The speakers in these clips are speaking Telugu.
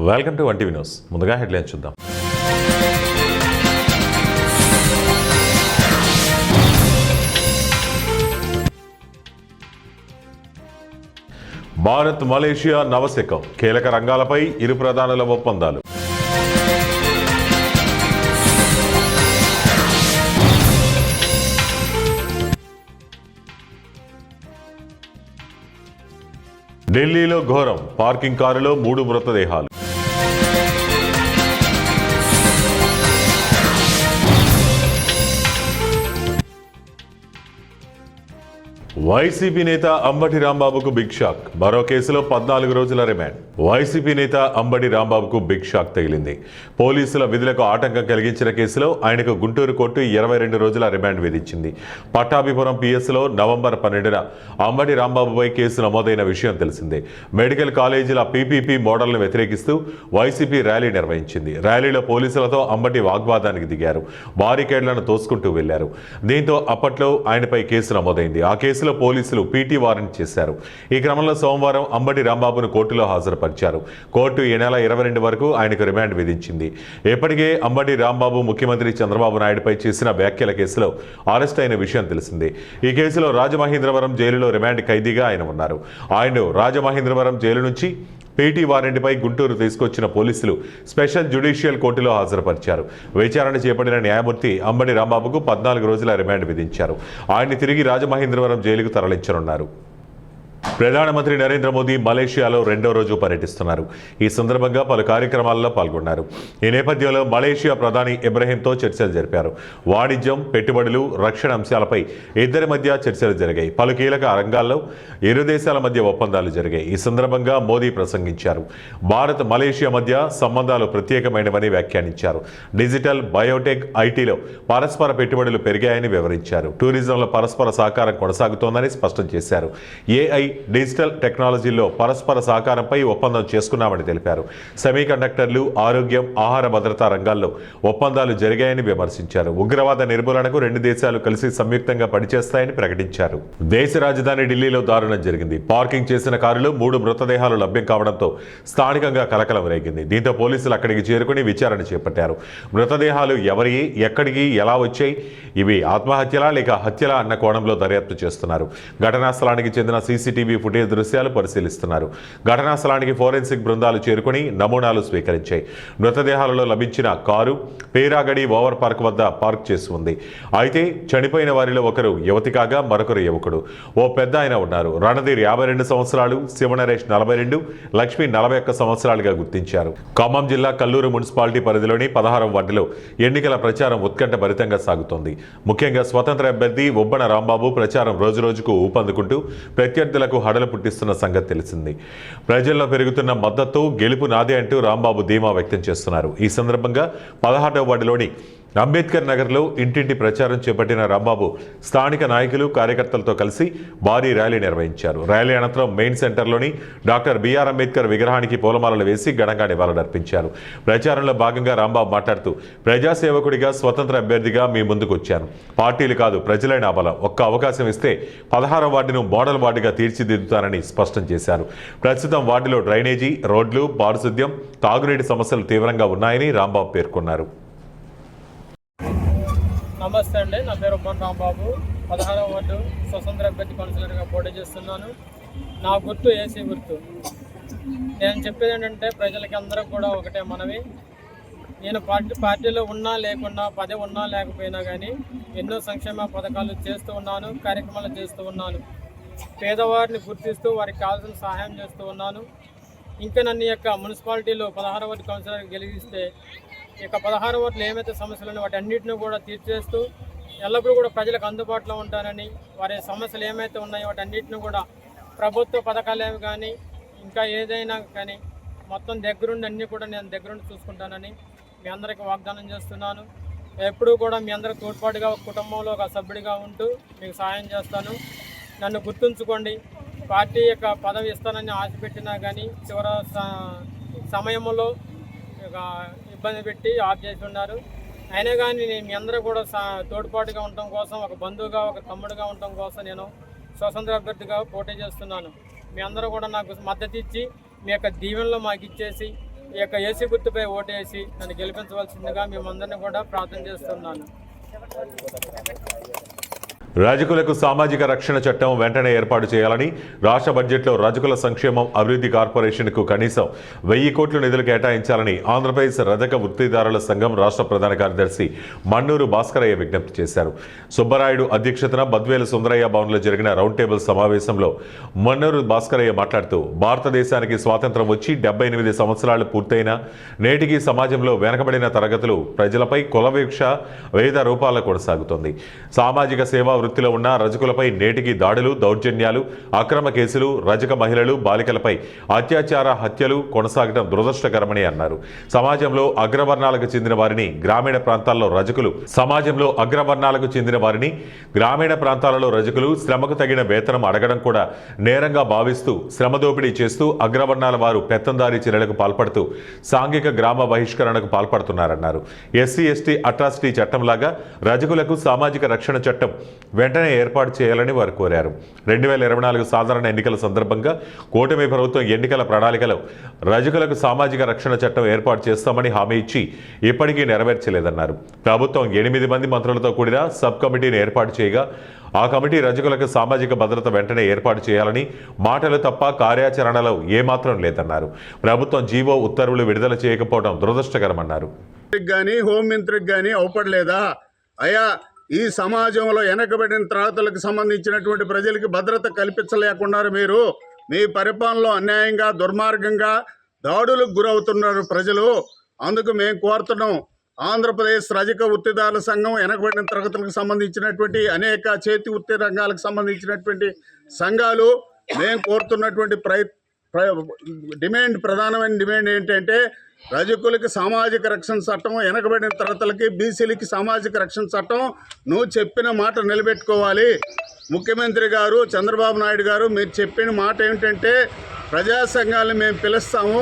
Welcome to 1TV news. ముందుగా హెడ్లైన్స్ చూద్దాం. భారత్ మలేషియా నవశకం, కీలక రంగాలపై ఇరు ప్రధానుల ఒప్పందాలు. ఢిల్లీలో ఘోరం, పార్కింగ్ కారులో 3 మృతదేహాలు. వైసీపీ నేత అంబటి రాంబాబుకు బిగ్ షాక్, మరో కేసులో 14 రోజుల రిమాండ్. వైసీపీ నేత అంబటి రాంబాబుకు బిగ్ షాక్ తగిలింది. పోలీసుల విధులకు ఆటంకం కలిగించిన కేసులో ఆయనకు గుంటూరు కోర్టు 22 రోజుల రిమాండ్ విధించింది. పట్టాభిపురం పిఎస్లో నవంబర్ 12న అంబటి రాంబాబుపై కేసు నమోదైన విషయం తెలిసిందే. మెడికల్ కాలేజీల పీపీపీ మోడల్ను వ్యతిరేకిస్తూ వైసీపీ ర్యాలీ నిర్వహించింది. ర్యాలీలో పోలీసులతో అంబటి వాగ్వాదానికి దిగారు. బారికేడ్లను తోసుకుంటూ వెళ్లారు. దీంతో అప్పట్లో ఆయనపై కేసు నమోదైంది. ఆ కేసులో పోలీసులు పీటీ వారెంట్ చేశారు. ఈ క్రమంలో సోమవారం అంబటి రాంబాబును కోర్టులో హాజరుపరిచారు. కోర్టు ఈ నెల 22 వరకు ఆయనకు రిమాండ్ విధించింది. ఇప్పటికే అంబటి రాంబాబు ముఖ్యమంత్రి చంద్రబాబు నాయుడుపై చేసిన వ్యాఖ్యల కేసులో అరెస్ట్ అయిన విషయం తెలిసిందే. ఈ కేసులో రాజమహేంద్రవరం జైలులో రిమాండ్ ఖైదీగా ఆయన ఉన్నారు. ఆయన్ను రాజమహేంద్రవరం జైలు నుంచి పీటీ వారెంట్పై గుంటూరు తీసుకొచ్చిన పోలీసులు స్పెషల్ జ్యుడిషియల్ కోర్టులో హాజరుపరిచారు. విచారణ చేపట్టిన న్యాయమూర్తి అంబటి రాంబాబుకు 14 రోజుల రిమాండ్ విధించారు. ఆయన్ని తిరిగి రాజమహేంద్రవరం జైలుకు తరలించనున్నారు. ప్రధానమంత్రి నరేంద్ర మోదీ మలేషియాలో 2వ రోజు పర్యటిస్తున్నారు. ఈ సందర్భంగా పలు కార్యక్రమాల్లో పాల్గొన్నారు. ఈ నేపథ్యంలో మలేషియా ప్రధాని ఇబ్రహీంతో చర్చలు జరిపారు. వాణిజ్యం, పెట్టుబడులు, రక్షణ అంశాలపై ఇద్దరి మధ్య చర్చలు జరిగాయి. పలు కీలక రంగాల్లో ఇరు దేశాల మధ్య ఒప్పందాలు జరిగాయి. ఈ సందర్భంగా మోదీ ప్రసంగించారు. భారత్ మలేషియా మధ్య సంబంధాలు ప్రత్యేకమైనవని వ్యాఖ్యానించారు. డిజిటల్, బయోటెక్, ఐటీలో పరస్పర పెట్టుబడులు పెరిగాయని వివరించారు. టూరిజంలో పరస్పర సహకారం కొనసాగుతోందని స్పష్టం చేశారు. ఏఐ, డిజిటల్ టెక్నాలజీలో పరస్పర సహకారంపై ఒప్పందం చేసుకున్నామని తెలిపారు. సెమీకండక్టర్లు, ఆరోగ్యం, ఆహార భద్రతా రంగాల్లో ఒప్పందాలు జరిగాయని విమర్శించారు. ఉగ్రవాద నిర్మూలనకు 2 దేశాలు కలిసి సంయుక్తంగా పనిచేస్తాయని ప్రకటించారు. దేశ రాజధాని ఢిల్లీలో దారుణం జరిగింది. పార్కింగ్ చేసిన కారులో 3 మృతదేహాలు లభ్యం కావడంతో స్థానికంగా కలకలం రేగింది. దీంతో పోలీసులు అక్కడికి చేరుకుని విచారణ చేపట్టారు. మృతదేహాలు ఎవరి, ఎక్కడికి, ఎలా వచ్చాయి, ఇవి ఆత్మహత్యలా లేక హత్యలా అన్న కోణంలో దర్యాప్తు చేస్తున్నారు. ఘటనా స్థలానికి చెందిన సీసీటీవీ ఫుటేజ్ దృశ్యాలు పరిశీలిస్తున్నారు. ఘటనా స్థలానికి ఫోరెన్సిక్ బృందాలు చేరుకుని నమూనాలు స్వీకరించాయి. మృతదేహాలలో లభించిన కారు పేరాగడి ఓవర్ పార్క్ వద్ద పార్క్ చేసి ఉంది. అయితే చనిపోయిన వారిలో ఒకరు యువతి కాగా మరొకరు యువకుడు. ఓ పెద్ద ఆయన ఉన్నారు. రణధీర్ 52 సంవత్సరాలు, శివనరేష్ 42, లక్ష్మి 41 సంవత్సరాలుగా గుర్తించారు. ఖమ్మం జిల్లా కల్లూరు మున్సిపాలిటీ పరిధిలోని 16వ వార్డులో ఎన్నికల ప్రచారం ఉత్కంఠభరితంగా సాగుతోంది. ముఖ్యంగా స్వతంత్ర అభ్యర్థి ఉబ్బన రాంబాబు ప్రచారం రోజురోజుకు ఊపందుకుంటూ ప్రత్యర్థులకు హడలు పుట్టిస్తున్న సంగతి తెలిసింది. ప్రజల్లో పెరుగుతున్న మద్దతు, గెలుపు నాదే అంటూ రాంబాబు ధీమా వ్యక్తం చేస్తున్నారు. ఈ సందర్భంగా 16వ వార్డులోని అంబేద్కర్ నగర్లో ఇంటింటి ప్రచారం చేపట్టిన రాంబాబు స్థానిక నాయకులు, కార్యకర్తలతో కలిసి భారీ ర్యాలీ నిర్వహించారు. ర్యాలీ అనంతరం మెయిన్ సెంటర్లోని డాక్టర్ బిఆర్ అంబేద్కర్ విగ్రహానికి పూలమాలలు వేసి ఘనంగా నివాళులర్పించారు. ప్రచారంలో భాగంగా రాంబాబు మాట్లాడుతూ, ప్రజాసేవకుడిగా, స్వతంత్ర అభ్యర్థిగా మీ ముందుకు వచ్చాను. పార్టీలు కాదు, ప్రజలే నా బలం. ఒక్క అవకాశం ఇస్తే 16వ వార్డును మోడల్ వార్డుగా తీర్చిదిద్దుతానని స్పష్టం చేశారు. ప్రస్తుతం వార్డులో డ్రైనేజీ, రోడ్లు, పారిశుద్ధ్యం, తాగునీటి సమస్యలు తీవ్రంగా ఉన్నాయని రాంబాబు పేర్కొన్నారు. నమస్తే అండి, నా పేరు ఉబ్బన రాంబాబు. 16వ వార్డు స్వతంత్ర అభ్యర్థి కౌన్సిలర్గా పోటీ చేస్తున్నాను. నా గుర్తు ఏసీ గుర్తు. నేను చెప్పేది ఏంటంటే ప్రజలకి అందరికి కూడా ఒకటే మనవి. నేను పార్టీలో ఉన్నా లేకున్నా, పదవి ఉన్నా లేకపోయినా కానీ ఎన్నో సంక్షేమ పథకాలు చేస్తూ ఉన్నాను, కార్యక్రమాలు చేస్తూ ఉన్నాను. పేదవారిని గుర్తిస్తూ వారికి కావాల్సిన సహాయం చేస్తూ ఉన్నాను. ఇంకా నన్ను యొక్క మున్సిపాలిటీలో 16వ వార్డు కౌన్సిలర్గా గెలిగిస్తే ఇక 16వ వార్డులో ఏమైతే సమస్యలు ఉన్నాయో వాటి అన్నింటినీ కూడా తీర్చేస్తూ ఎల్లప్పుడూ కూడా ప్రజలకు అందుబాటులో ఉంటానని, వారి సమస్యలు ఏమైతే ఉన్నాయో వాటి అన్నింటినీ కూడా ప్రభుత్వ పథకాలు ఏమి కానీ ఇంకా ఏదైనా కానీ మొత్తం దగ్గరుండి అన్నీ కూడా నేను దగ్గరుండి చూసుకుంటానని మీ అందరికీ వాగ్దానం చేస్తున్నాను. ఎప్పుడూ కూడా మీ అందరికి తోడ్పాటుగా ఒక కుటుంబంలో ఒక సభ్యుడిగా ఉంటూ మీకు సహాయం చేస్తాను. నన్ను గుర్తుంచుకోండి. పార్టీ యొక్క పదవి ఇస్తానని ఆశ పెట్టినా కానీ చివరి సమయంలో ఇబ్బంది పెట్టి ఆఫ్ చేసి ఉన్నారు. అయినా కానీ మీ అందరూ కూడా తోడ్పాటుగా ఉండటం కోసం, ఒక బంధువుగా, ఒక తమ్ముడుగా ఉండటం కోసం నేను స్వతంత్ర అభ్యర్థిగా పోటీ చేస్తున్నాను. మీ అందరూ కూడా నాకు మద్దతు ఇచ్చి మీ యొక్క దీవెనలో మాకు ఇచ్చేసి ఈ యొక్క ఏసీ గుర్తుపై ఓటేసి నన్ను గెలిపించవలసిందిగా మేమందరినీ కూడా ప్రార్థన చేస్తున్నాను. రజకులకు సామాజిక రక్షణ చట్టం వెంటనే ఏర్పాటు చేయాలని రాష్ట్ర బడ్జెట్లో రజకుల సంక్షేమం అభివృద్ధి కార్పొరేషన్కు కనీసం 1000 కోట్ల నిధులు కేటాయించాలని ఆంధ్రప్రదేశ్ రజక వృత్తిదారుల సంఘం రాష్ట్ర ప్రధాన కార్యదర్శి మన్నూరు భాస్కరయ్య విజ్ఞప్తి చేశారు. సుబ్బరాయుడు అధ్యక్షతన బద్వేలు సుందరయ్య భవన్లో జరిగిన రౌండ్ టేబుల్ సమావేశంలో మన్నూరు భాస్కరయ్య మాట్లాడుతూ భారతదేశానికి స్వాతంత్రం వచ్చి 78 సంవత్సరాలు పూర్తయినా నేటికి సమాజంలో వెనకబడిన తరగతులు ప్రజలపై కులవివక్ష వివిధ రూపాల్లో కొనసాగుతోంది. సామాజిక సేవా వృత్తిలో ఉన్న రజకులపై నేటికి దాడులు, దౌర్జన్యాలు, అక్రమ కేసులు, రజక మహిళలు, బాలికలపై అత్యాచార హత్యలు కొనసాగడం దురదృష్టకరమని అన్నారు. సమాజంలో అగ్రవర్ణాలకు చెందిన వారిని గ్రామీణ ప్రాంతాల్లో రజకులు శ్రమకు తగిన వేతనం అడగడం కూడా నేరంగా భావిస్తూ శ్రమ దోపిడీ చేస్తూ అగ్రవర్ణాల వారు పెత్తందారీ చర్యలకు పాల్పడుతూ సాంఘిక గ్రామ బహిష్కరణకు పాల్పడుతున్నారన్నారు. ఎస్సీ ఎస్టీ అట్రాసిటీ చట్టంలాగా రజకులకు సామాజిక రక్షణ చట్టం వెంటనే ఏర్పాటు చేయాలని వారు కోరారు. 2024 సాధారణ ఎన్నికల సందర్భంగా కూటమి ప్రభుత్వం ఎన్నికల ప్రణాళికలో రజకులకు సామాజిక రక్షణ చట్టం ఏర్పాటు చేస్తామని హామీ ఇచ్చి ఇప్పటికీ నెరవేర్చలేదన్నారు. ప్రభుత్వం 8 మంది మంత్రులతో కూడిన సబ్ కమిటీని ఏర్పాటు చేయగా ఆ కమిటీ రజకులకు సామాజిక భద్రత వెంటనే ఏర్పాటు చేయాలని మాటలు తప్ప కార్యాచరణలో ఏమాత్రం లేదన్నారు. ప్రభుత్వం జీవో ఉత్తర్వులు విడుదల చేయకపోవడం దురదృష్టకరమన్నారు. హోంమంత్రికి కానీ అవపడలేదా అయ్యా? ఈ సమాజంలో వెనకబడిన తరగతులకు సంబంధించినటువంటి ప్రజలకి భద్రత కల్పించలేకున్నారు. మీరు మీ పరిపాలనలో అన్యాయంగా దుర్మార్గంగా దాడులకు గురవుతున్నారు ప్రజలు. అందుకు మేము కోరుతున్నాం, ఆంధ్రప్రదేశ్ రజక వృత్తిదారుల సంఘం వెనకబడిన తరగతులకు సంబంధించినటువంటి అనేక చేతి వృత్తి రంగాలకు సంబంధించినటువంటి సంఘాలు మేము కోరుతున్నటువంటి ప్రధానమైన డిమాండ్ ఏంటంటే రజకులకి సామాజిక రక్షణ చట్టం, వెనకబడిన తరగతులకి బీసీలకి సామాజిక రక్షణ చట్టం నువ్వు చెప్పిన మాట నిలబెట్టుకోవాలి. ముఖ్యమంత్రి గారు చంద్రబాబు నాయుడు గారు మీరు చెప్పిన మాట ఏమిటంటే ప్రజా సంఘాలను మేము పిలుస్తాము,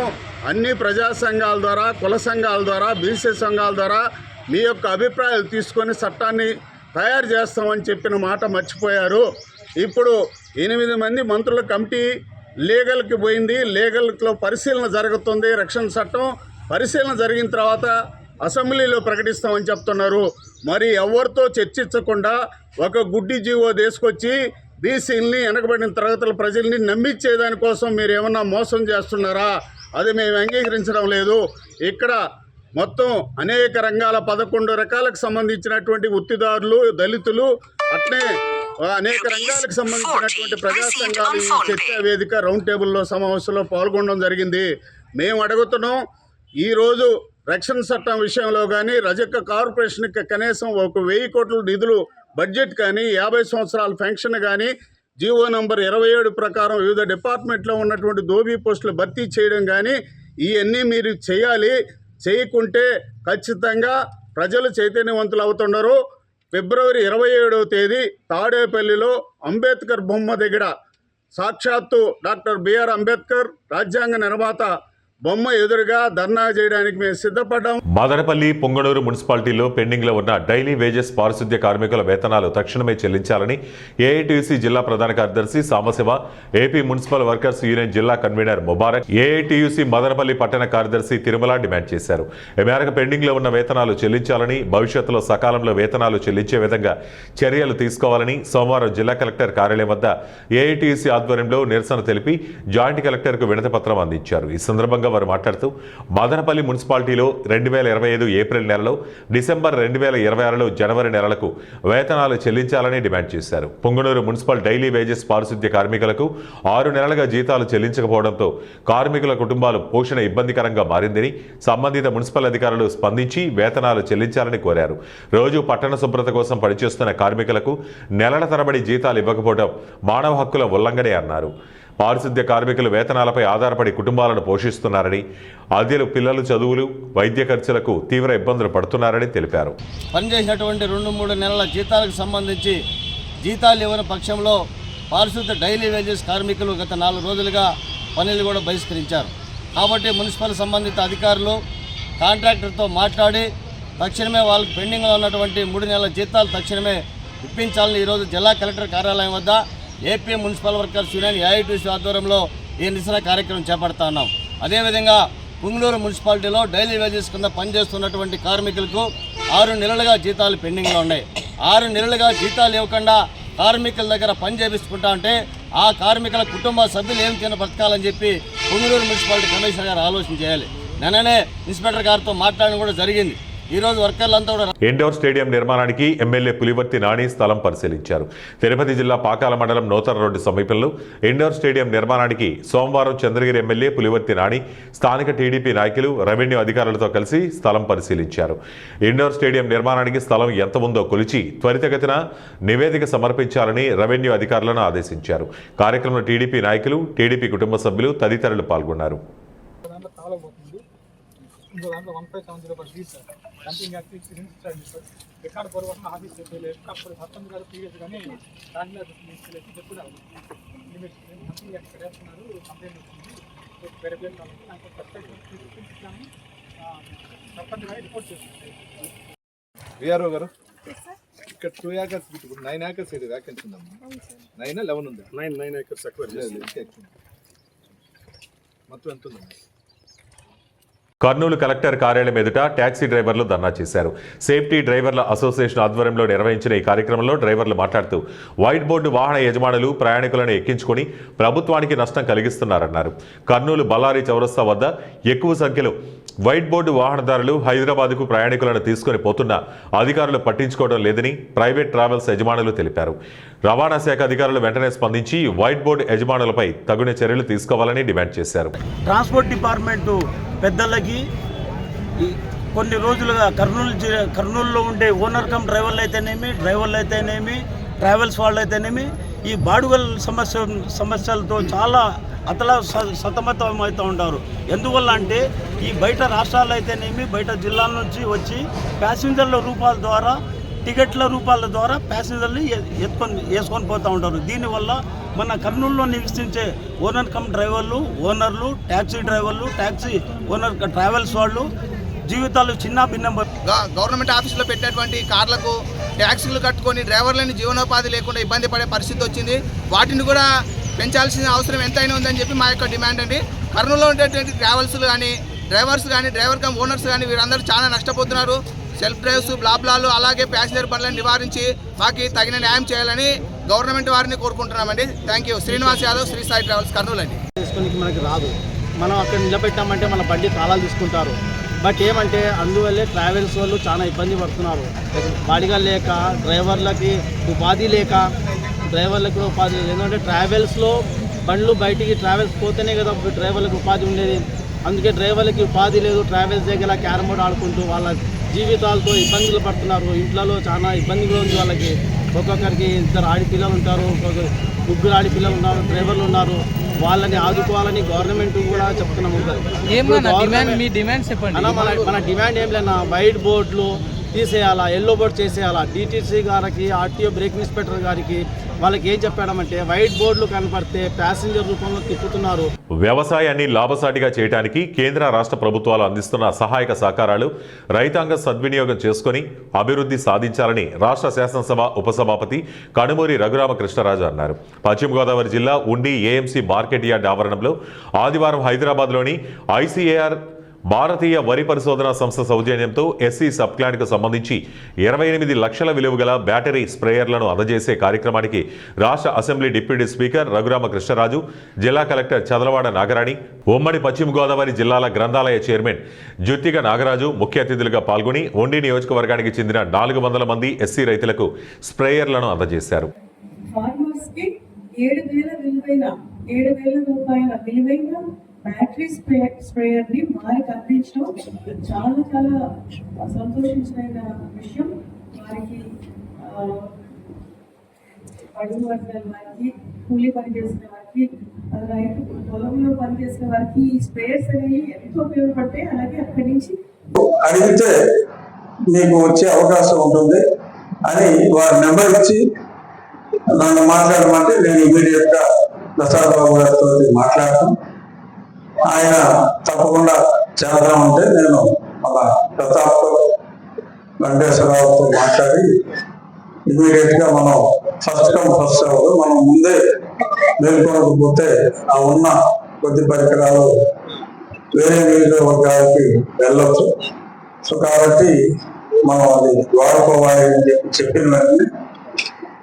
అన్ని ప్రజా సంఘాల ద్వారా, కుల సంఘాల ద్వారా, బీసీ సంఘాల ద్వారా మీ యొక్క అభిప్రాయాలు తీసుకొని చట్టాన్ని తయారు చేస్తామని చెప్పిన మాట మర్చిపోయారు. ఇప్పుడు 8 మంది మంత్రుల కమిటీ లీగల్కి పోయింది. లీగల్లో పరిశీలన జరుగుతుంది. రక్షణ చట్టం పరిశీలన జరిగిన తర్వాత అసెంబ్లీలో ప్రకటిస్తామని చెప్తున్నారు. మరి ఎవరితో చర్చించకుండా ఒక గుడ్డి జీవో తీసుకొచ్చి బీసీలని, వెనకబడిన తరగతుల ప్రజల్ని నమ్మించేదానికోసం మీరు ఏమన్నా మోసం చేస్తున్నారా? అది మేము అంగీకరించడం లేదు. ఇక్కడ మొత్తం అనేక రంగాల 11 రకాలకు సంబంధించినటువంటి వృత్తిదారులు, దళితులు, అట్నే అనేక రంగాలకు సంబంధించినటువంటి ప్రజా సంఘాలు ఈ చర్చా వేదిక రౌండ్ టేబుల్లో సమావేశంలో పాల్గొనడం జరిగింది. మేము అడుగుతున్నాం, ఈరోజు రక్షణ చట్టం విషయంలో కానీ రజక కార్పొరేషన్కి కనీసం 1000 కోట్ల నిధులు బడ్జెట్ కానీ 50 సంవత్సరాల పెన్షన్ కానీ జీవో నంబర్ 27 ప్రకారం వివిధ డిపార్ట్మెంట్లో ఉన్నటువంటి దోబీ పోస్టులు భర్తీ చేయడం కానీ ఇవన్నీ మీరు చేయాలి. చేయకుంటే ఖచ్చితంగా ప్రజలు చైతన్యవంతులు అవుతున్నారు. ఫిబ్రవరి 27వ తేదీ తాడేపల్లిలో అంబేద్కర్ బొమ్మ దగ్గర సాక్షాత్తు డాక్టర్ బిఆర్ అంబేద్కర్ రాజ్యాంగ నిర్మాత బొమ్మ ఎదురుగా ధర్నా చేయడానికి మేము సిద్ధపడ్డాం. మదనపల్లి, పొంగనూరు మున్సిపాలిటీలో పెండింగ్లో ఉన్న డైలీ వేజెస్ పారిశుద్ధ్య కార్మికుల వేతనాలు తక్షణమే చెల్లించాలని ఏఐటీయూసీ జిల్లా ప్రధాన కార్యదర్శి Sambasiva, AP municipal workers union జిల్లా కన్వీనర్ ముబారక్, ఏఐటీయూసీ మదనపల్లి పట్టణ కార్యదర్శి తిరుమల డిమాండ్ చేశారు. ఈ మేరకు పెండింగ్లో ఉన్న వేతనాలు చెల్లించాలని, భవిష్యత్తులో సకాలంలో వేతనాలు చెల్లించే విధంగా చర్యలు తీసుకోవాలని సోమవారం జిల్లా కలెక్టర్ కార్యాలయం వద్ద ఏఐటీయూసీ ఆధ్వర్యంలో నిరసన తెలిపి జాయింట్ కలెక్టర్కు వినతి పత్రం అందించారు. ఈ సందర్భంగా వారు మాట్లాడుతూ మదనపల్లి మున్సిపాలిటీలో 2025 ఏప్రిల్ నెలలో, డిసెంబర్ 2026లో జనవరి నెలలకు వేతనాలు చెల్లించాలని డిమాండ్ చేశారు. పొంగనూరు మున్సిపల్ డైలీ వేజెస్ పారిశుద్ధ్య కార్మికులకు 6 నెలలుగా జీతాలు చెల్లించకపోవడంతో కార్మికుల కుటుంబాలు పోషణ ఇబ్బందికరంగా మారిందని సంబంధిత మున్సిపల్ అధికారులు స్పందించి వేతనాలు చెల్లించాలని కోరారు. రోజు పట్టణ శుభ్రత కోసం పనిచేస్తున్న కార్మికులకు నెలల తరబడి జీతాలు ఇవ్వకపోవడం మానవ హక్కుల ఉల్లంఘనే అన్నారు. పారిశుద్ధ్య కార్మికులు వేతనాలపై ఆధారపడి కుటుంబాలను పోషిస్తున్నారని, అద్దెలు, పిల్లలు చదువులు, వైద్య ఖర్చులకు తీవ్ర ఇబ్బందులు పడుతున్నారని తెలిపారు. పనిచేసినటువంటి 2-3 నెలల జీతాలకు సంబంధించి జీతాలు ఇవ్వని పక్షంలో పారిశుద్ధ్య డైలీ వేజెస్ కార్మికులు గత 4 రోజులుగా పనులు కూడా బహిష్కరించారు. కాబట్టి మున్సిపల్ సంబంధిత అధికారులు కాంట్రాక్టర్తో మాట్లాడి తక్షణమే వాళ్ళకి పెండింగ్లో ఉన్నటువంటి 3 నెలల జీతాలు తక్షణమే ఇప్పించాలని ఈరోజు జిల్లా కలెక్టర్ కార్యాలయం వద్ద AP municipal workers union AITUC ఆధ్వర్యంలో ఈ నిరసన కార్యక్రమం చేపడతా ఉన్నాం. అదేవిధంగా పుంగనూరు మున్సిపాలిటీలో డైలీ వేజెస్ కింద పనిచేస్తున్నటువంటి కార్మికులకు 6 నెలలుగా జీతాలు పెండింగ్లో ఉన్నాయి. 6 నెలలుగా జీతాలు ఇవ్వకుండా కార్మికుల దగ్గర పని చేపించుకుంటా అంటే ఆ కార్మికుల కుటుంబ సభ్యులు ఏం తిన బ్రతకాలని చెప్పి పుంగనూరు మున్సిపాలిటీ కమిషనర్ గారు ఆలోచన చేయాలి. నిన్ననే ఇన్స్పెక్టర్ గారితో మాట్లాడడం కూడా జరిగింది. ఈరోజు వర్కర్లంతా కూడా ఇండోర్ స్టేడియం నిర్మాణానికి ఎమ్మెల్యే పులివర్తి నాని స్థలం పరిశీలించారు. తిరుపతి జిల్లా పాకాల మండలం నూతన రోడ్డు సమీపంలో ఇండోర్ స్టేడియం నిర్మాణానికి సోమవారం చంద్రగిరి ఎమ్మెల్యే పులివర్తి నాని స్థానిక టీడీపీ నాయకులు, రెవెన్యూ అధికారులతో కలిసి స్థలం పరిశీలించారు. ఇండోర్ స్టేడియం నిర్మాణానికి స్థలం ఎంత ఉందో కొలిచి త్వరితగతిన నివేదిక సమర్పించాలని రెవెన్యూ అధికారులను ఆదేశించారు. కార్యక్రమంలో టీడీపీ నాయకులు, టీడీపీ కుటుంబ సభ్యులు తదితరులు పాల్గొన్నారు. సంథింగ్ యాక్టివిటీస్ ఇన్స్టాల్ చేశారు. రికార్డ్ పొరపాటున ఆఫీస్ చెప్పలేదు. అప్పుడు మొత్తం గారు ప్రీవియస్ కానీ దాంట్లో ఇన్స్టాలేషన్ చెప్పుడు సంథింగ్ ఎక్కడ వేస్తున్నారు కంప్లైంట్ వచ్చింది. వేరే ప్లేస్ వాళ్ళకి నాకు తీసుకుంటాము సర్పంచ్ గారు రిపోర్ట్ చేస్తున్నారు. విఆర్ఓ గారు ఇక్కడ 2 acres 9 acres ఇది వ్యాకెన్సీ ఉందమ్మా. 9 11 ఉంది. 9 acres ఎక్కువ మొత్తం ఎంత ఉందమ్మా? కర్నూలు కలెక్టర్ కార్యాలయం ఎదుట టాక్సీ డ్రైవర్లు ధర్నా చేశారు. సేఫ్టీ డ్రైవర్ల అసోసియేషన్ ఆధ్వర్యంలో నిర్వహించిన ఈ కార్యక్రమంలో డ్రైవర్లు మాట్లాడుతూ వైట్ బోర్డు వాహన యజమానులు ప్రయాణికులను ఎక్కించుకొని ప్రభుత్వానికి నష్టం కలిగిస్తున్నారన్నారు. కర్నూలు బళ్ళారి చౌరస్తా వద్ద ఎక్కువ సంఖ్యలో వైట్ బోర్డు వాహనదారులు హైదరాబాద్కు ప్రయాణికులను తీసుకుని పోతున్నా అధికారులు పట్టించుకోవడం లేదని ప్రైవేట్ ట్రావెల్స్ యజమానులు తెలిపారు. రవాణా శాఖ అధికారులు వెంటనే స్పందించి వైట్ బోర్డు యజమానులపై తగిన చర్యలు తీసుకోవాలని డిమాండ్ చేశారు. ట్రాన్స్పోర్ట్ డిపార్ట్మెంటు పెద్దలకి కొన్ని రోజులుగా కర్నూలులో ఉండే ఓనర్ కమ్ డ్రైవర్లు అయితేనేమి ట్రావెల్స్ వాళ్ళు అయితేనేమి ఈ బాడుగల సమస్యలతో చాలా సతమతం అవుతూ ఉంటారు. ఎందువల్ల అంటే ఈ బయట రాష్ట్రాలు అయితేనేమి బయట జిల్లాల నుంచి వచ్చి ప్యాసింజర్ల రూపాల ద్వారా టికెట్ల రూపాల ద్వారా ప్యాసింజర్లు వేసుకొని పోతూ ఉంటారు. దీనివల్ల మన కర్నూలులో నివసించే ఓనర్ కమ్ డ్రైవర్లు, ఓనర్లు, ట్యాక్సీ డ్రైవర్లు, ట్యాక్సీ ఓనర్ ట్రావెల్స్ వాళ్ళు జీవితాలు చిన్న భిన్నం. గవర్నమెంట్ ఆఫీసులో పెట్టినటువంటి కార్లకు ట్యాక్సీలు కట్టుకొని డ్రైవర్లని జీవనోపాధి లేకుండా ఇబ్బంది పడే పరిస్థితి వచ్చింది. వాటిని కూడా పెంచాల్సిన అవసరం ఎంతైనా ఉందని చెప్పి మా యొక్క డిమాండ్ అండి. కర్నూలులో ఉండేటువంటి ట్రావెల్స్లు కానీ డ్రైవర్స్ కానీ డ్రైవర్ కమ్ ఓనర్స్ కానీ వీరందరూ చాలా నష్టపోతున్నారు. సెల్ఫ్ డ్రైవ్స్, బ్లాబ్లాలు అలాగే ప్యాసింజర్ బండ్లను నివారించి మాకు తగిన న్యాయం చేయాలని గవర్నమెంట్ వారిని కోరుకుంటున్నామండి. Thank you. Srinivas Yadav, Shri Sai travels, Kurnool అండి. చేసుకోనికి మనకి రాదు. మనం అక్కడ నిలబెట్టామంటే మన బండి తాళాలు తీసుకుంటారు. బట్ ఏమంటే అందువల్లే ట్రావెల్స్ వాళ్ళు చాలా ఇబ్బంది పడుతున్నారు. బాడిగా లేక, డ్రైవర్లకి ఉపాధి లేక, ఎందుకంటే ట్రావెల్స్లో బండ్లు బయటికి ట్రావెల్స్ పోతేనే కదా డ్రైవర్లకు ఉపాధి ఉండేది. అందుకే డ్రైవర్లకి ఉపాధి లేదు. ట్రావెల్స్ దగ్గర క్యారమ్ బోర్డ్ ఆడుకుంటూ వాళ్ళ జీవితాలతో ఇబ్బందులు పడుతున్నారు. ఇంట్లో చాలా ఇబ్బందిగా ఉంది వాళ్ళకి. ఒక్కొక్కరికి 2 ఆడపిల్లలు ఉంటారు, 3 ఆడపిల్లలు ఉన్నారు, డ్రైవర్లు ఉన్నారు. వాళ్ళని ఆదుకోవాలని గవర్నమెంట్ కూడా చెప్తున్నాము. మన డిమాండ్ ఏం లేనా, వైట్ బోర్డులు తీసేయాలా, ఎల్లో బోర్డు చేసేయాలా. డిటీసీ గారికి, ఆర్టీఓ బ్రేక్ ఇన్స్పెక్టర్ గారికి వాళ్ళకి ఏం చెప్పాడమంటే వైట్ బోర్డులు కనపడితే ప్యాసింజర్ రూపంలో తిప్పుతున్నారు. వ్యవసాయాన్ని లాభసాటిగా చేయడానికి కేంద్ర రాష్ట్ర ప్రభుత్వాలు అందిస్తున్న సహాయక సహకారాలు రైతాంగం సద్వినియోగం చేసుకుని అభివృద్ధి సాధించాలని రాష్ట్ర శాసనసభ ఉపసభాపతి కనుమూరి రఘురామకృష్ణరాజు అన్నారు. పశ్చిమ గోదావరి జిల్లా ఉండి ఏఎంసీ మార్కెట్ యార్డ్ ఆవరణంలో ఆదివారం హైదరాబాద్లోని ఐసీఏఆర్ భారతీయ వరి పరిశోధనా సంస్థ సౌజన్యంతో ఎస్సీ సబ్ క్లాన్కు సంబంధించి 28 లక్షల విలువ గల బ్యాటరీ స్ప్రేయర్లను అందజేసే కార్యక్రమానికి రాష్ట్ర అసెంబ్లీ డిప్యూటీ స్పీకర్ రఘురామకృష్ణరాజు, జిల్లా కలెక్టర్ చదలవాడ నాగరాణి, ఉమ్మడి పశ్చిమ గోదావరి జిల్లాల గ్రంథాలయ చైర్మన్ జుత్తిగ నాగరాజు ముఖ్య అతిథులుగా పాల్గొని ఉండి నియోజకవర్గానికి చెందిన 400 మంది ఎస్సీ రైతులకు స్ప్రేయర్లను అందజేశారు. 7,000 రూపాయల విలువైన బ్యాటరీ స్ప్రేయర్ని వారికి అందించడం చాలా చాలా సంతోషించిన విషయం. వారికి అడుగు వర్గాల వారికి, కూలీ పనిచేసిన వారికి, రైతు పొలంలో పనిచేసిన వారికి ఈ స్ప్రేయర్స్ అనేవి ఎంతో ఉపయోగపడతాయి. అలాగే అక్కడి నుంచి అడిగితే మీకు వచ్చే అవకాశం ఉంటుంది అని వారి నెంబర్ ఇచ్చి నన్ను మాట్లాడమంటే నేను ఇమీడియట్ గా ప్రసాద్ బాబు గారితో మాట్లాడతాం. ఆయన తప్పకుండా చేద్దామంటే నేను మన ప్రతాప్తో, వెంకటేశ్వరరావుతో మాట్లాడి ఇమీడియట్ గా మనం ఫస్ట్ కమ్ ఫస్ట్ అవ్వదు, మనం ముందే మేల్కొనకపోతే ఆ ఉన్న కొద్ది పరికరాలు వేరే నియోజకవర్గాలకి వెళ్ళొచ్చు. సో కాబట్టి మనం అది వాడుకోవాలి అని చెప్పిన వెంటనే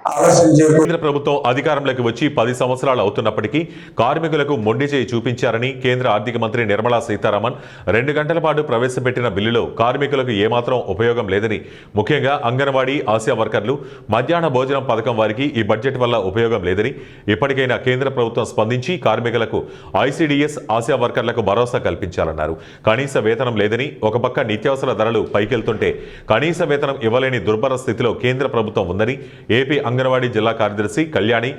ఆలస్యం చేయకుండా కేంద్ర ప్రభుత్వం అధికారంలోకి వచ్చి 10 సంవత్సరాలు అవుతున్నప్పటికీ కార్మికులకు మొండి చేయి చూపించారని కేంద్ర ఆర్థిక మంత్రి నిర్మలా సీతారామన్ 2 గంటల పాటు ప్రవేశపెట్టిన బిల్లులో కార్మికులకు ఏమాత్రం ఉపయోగం లేదని, ముఖ్యంగా అంగన్వాడీ, ఆశా వర్కర్లు, మధ్యాహ్న భోజనం పథకం వారికి ఈ బడ్జెట్ వల్ల ఉపయోగం లేదని, ఇప్పటికైనా కేంద్ర ప్రభుత్వం స్పందించి కార్మికులకు ఐసీడీఎస్, ఆశా వర్కర్లకు భరోసా కల్పించాలన్నారు. కనీస వేతనం లేదని, ఒక పక్క నిత్యావసర ధరలు పైకెళ్తుంటే కనీస వేతనం ఇవ్వలేని దుర్భర స్థితిలో కేంద్ర ప్రభుత్వం ఉందని ఏపీ అంగన్వాడీ జిల్లా కార్యదర్శి కళ్యాణి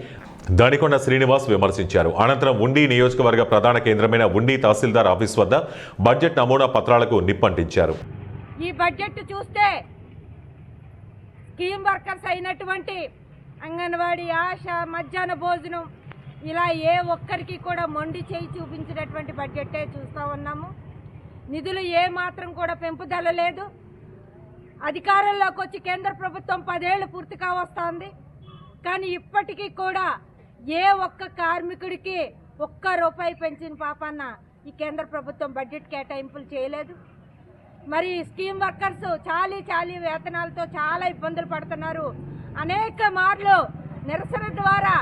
దానికొండ శ్రీనివాస్ విమర్శించారు. అనంతరం ఉండి నియోజకవర్గ ప్రధాన కేంద్రమైన ఉండి తహసీల్దార్ ఆఫీస్ వద్ద బడ్జెట్ నమూనా పత్రాలకు నిప్పంటించారు. ఈ బడ్జెట్ చూస్తే స్కీమ్ వర్కర్స్ అయినటువంటి అంగన్వాడీ, ఆశ, మధ్యాహ్న భోజనం ఇలా ఏ ఒక్కరికి కూడా మొండి చేయి చూపించినటువంటి బడ్జెట్టే చూస్తూ ఉన్నాము. నిధులు ఏ మాత్రం కూడా పెంపుదల లేదు. అధికారంలోకి వచ్చి కేంద్ర ప్రభుత్వం 10 ఏళ్ళు పూర్తిగా వస్తోంది. కానీ ఇప్పటికీ కూడా ఏ ఒక్క కార్మికుడికి ₹1 పెంచిన పాపాన ఈ కేంద్ర ప్రభుత్వం బడ్జెట్ కేటాయింపులు చేయలేదు. మరి స్కీమ్ వర్కర్స్ చాలీ వేతనాలతో చాలా ఇబ్బందులు పడుతున్నారు. అనేక మార్లు నిరసన ద్వారా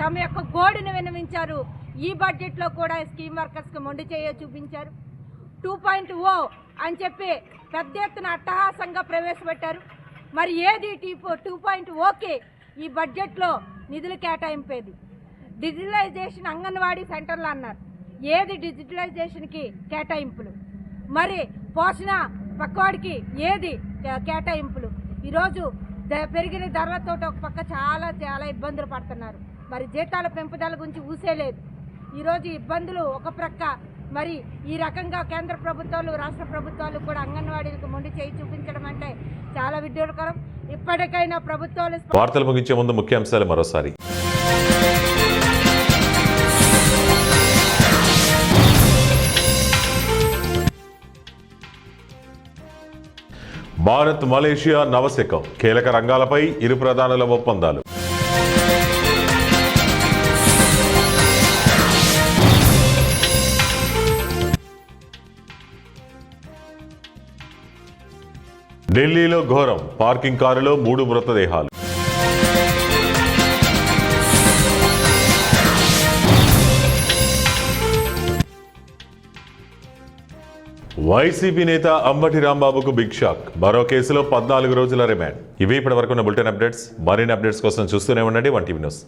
తమ యొక్క గోడును విన్నవించారు. ఈ బడ్జెట్లో కూడా స్కీమ్ వర్కర్స్కి మొండి చేయ చూపించారు. 2.0 అని చెప్పి పెద్ద ఎత్తున అట్టహాసంగా ప్రవేశపెట్టారు. మరి ఏది 2.0కి ఈ బడ్జెట్లో నిధులు కేటాయింపేది? డిజిటలైజేషన్ అంగన్వాడీ సెంటర్లు అన్నారు. ఏది డిజిటలైజేషన్కి కేటాయింపులు? మరి పోషణ పక్కవాడికి ఏది కేటాయింపులు? ఈరోజు పెరిగిన ధరలతో ఒక పక్క చాలా ఇబ్బందులు పడుతున్నారు. మరి జీతాల పెంపుదల గురించి ఊసేలేదు. ఈరోజు ఇబ్బందులు ఒక ప్రక్క. మరి ఈ రకంగా కేంద్ర ప్రభుత్వాలు, రాష్ట్ర ప్రభుత్వాలు కూడా అంగన్వాడీలకు మొండి చేయి చూపించడం అంటే చాలా విడ్డూరకరం. ఇప్పటికైనా ప్రభుత్వాలు వార్తలు ముగించే ముందు ముఖ్యాంశాలు మరోసారి. భారత్ మలేషియా నవశకం, కీలక రంగాలపై ఇరు ప్రధానుల ఒప్పందాలు. ఢిల్లీలో ఘోరం, పార్కింగ్ కారులో 3 మృతదేహాలు. వైసీపీ నేత అంబటి రాంబాబుకు బిగ్ షాక్, మరో కేసులో 14 రోజుల రిమాండ్. ఇవి ఇప్పటి వరకు ఉన్న బులెటిన్ అప్డేట్స్. మరిన్ని అప్డేట్స్ కోసం చూస్తూనే ఉండండి 1 టీవీ న్యూస్.